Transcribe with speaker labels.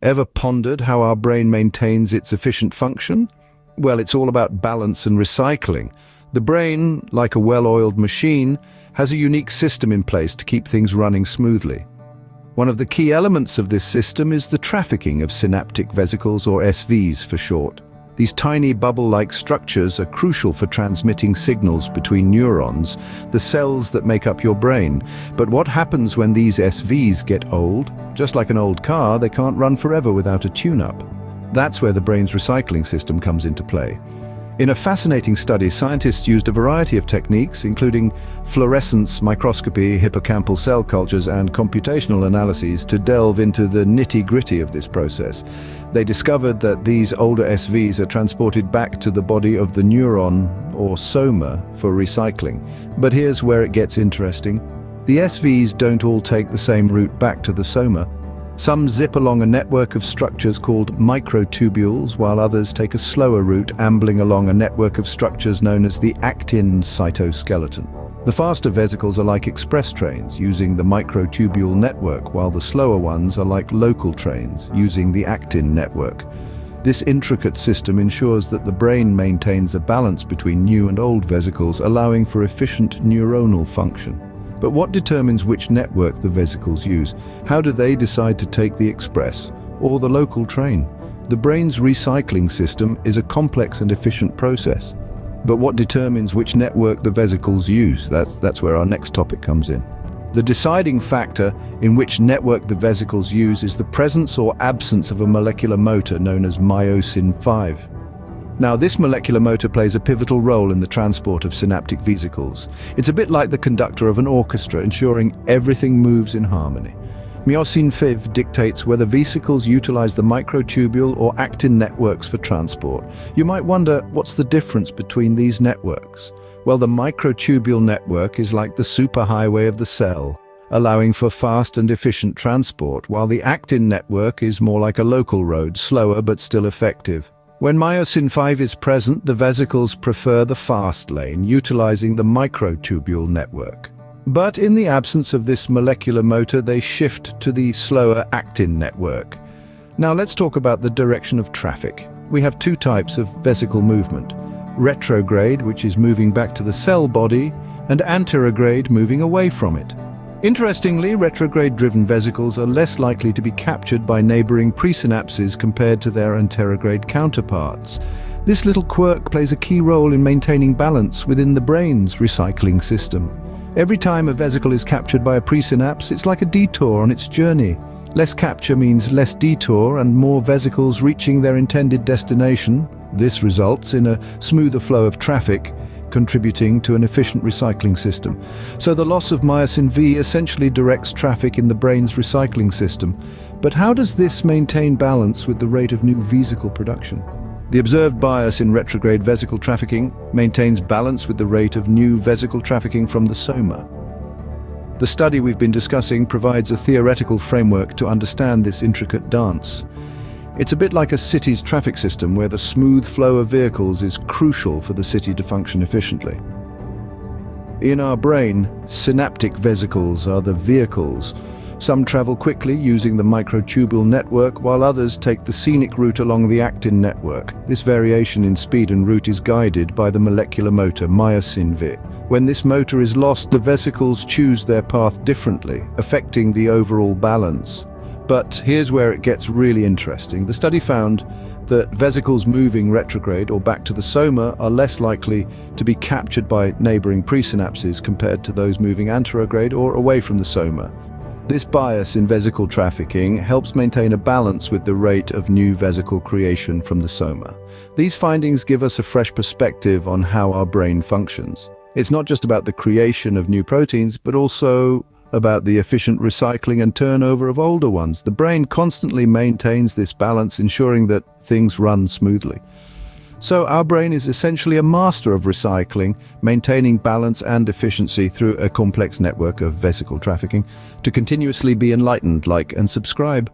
Speaker 1: Ever pondered how our brain maintains its efficient function? Well, it's all about balance and recycling. The brain, like a well-oiled machine, has a unique system in place to keep things running smoothly. One of the key elements of this system is the trafficking of synaptic vesicles, or SVs for short. These tiny bubble-like structures are crucial for transmitting signals between neurons, the cells that make up your brain. But what happens when these SVs get old? Just like an old car, they can't run forever without a tune-up. That's where the brain's recycling system comes into play. In a fascinating study, scientists used a variety of techniques, including fluorescence microscopy, hippocampal cell cultures, and computational analyses, to delve into the nitty-gritty of this process. They discovered that these older SVs are transported back to the body of the neuron, or soma, for recycling. But here's where it gets interesting. The SVs don't all take the same route back to the soma. Some zip along a network of structures called microtubules, while others take a slower route, ambling along a network of structures known as the actin cytoskeleton. The faster vesicles are like express trains, using the microtubule network, while the slower ones are like local trains, using the actin network. This intricate system ensures that the brain maintains a balance between new and old vesicles, allowing for efficient neuronal function. But what determines which network the vesicles use? How do they decide to take the express or the local train? The brain's recycling system is a complex and efficient process. But what determines which network the vesicles use? That's where our next topic comes in. The deciding factor in which network the vesicles use is the presence or absence of a molecular motor known as myosin 5. Now, this molecular motor plays a pivotal role in the transport of synaptic vesicles. It's a bit like the conductor of an orchestra, ensuring everything moves in harmony. Myosin 5 dictates whether vesicles utilize the microtubule or actin networks for transport. You might wonder, what's the difference between these networks? Well, the microtubule network is like the superhighway of the cell, allowing for fast and efficient transport, while the actin network is more like a local road, slower but still effective. When myosin 5 is present, the vesicles prefer the fast lane, utilizing the microtubule network. But in the absence of this molecular motor, they shift to the slower actin network. Now let's talk about the direction of traffic. We have two types of vesicle movement: retrograde, which is moving back to the cell body, and anterograde, moving away from it. Interestingly, retrograde-driven vesicles are less likely to be captured by neighboring presynapses compared to their anterograde counterparts. This little quirk plays a key role in maintaining balance within the brain's recycling system. Every time a vesicle is captured by a presynapse, it's like a detour on its journey. Less capture means less detour and more vesicles reaching their intended destination. This results in a smoother flow of traffic, contributing to an efficient recycling system. So the loss of myosin V essentially directs traffic in the brain's recycling system. But how does this maintain balance with the rate of new vesicle production? The observed bias in retrograde vesicle trafficking maintains balance with the rate of new vesicle trafficking from the soma. The study we've been discussing provides a theoretical framework to understand this intricate dance. It's a bit like a city's traffic system where the smooth flow of vehicles is crucial for the city to function efficiently. In our brain, synaptic vesicles are the vehicles. Some travel quickly using the microtubule network, while others take the scenic route along the actin network. This variation in speed and route is guided by the molecular motor myosin V. When this motor is lost, the vesicles choose their path differently, affecting the overall balance. But here's where it gets really interesting. The study found that vesicles moving retrograde or back to the soma are less likely to be captured by neighboring presynapses compared to those moving anterograde or away from the soma. This bias in vesicle trafficking helps maintain a balance with the rate of new vesicle creation from the soma. These findings give us a fresh perspective on how our brain functions. It's not just about the creation of new proteins, but also about the efficient recycling and turnover of older ones. The brain constantly maintains this balance, ensuring that things run smoothly. So our brain is essentially a master of recycling, maintaining balance and efficiency through a complex network of vesicle trafficking. To continuously be enlightened, like and subscribe.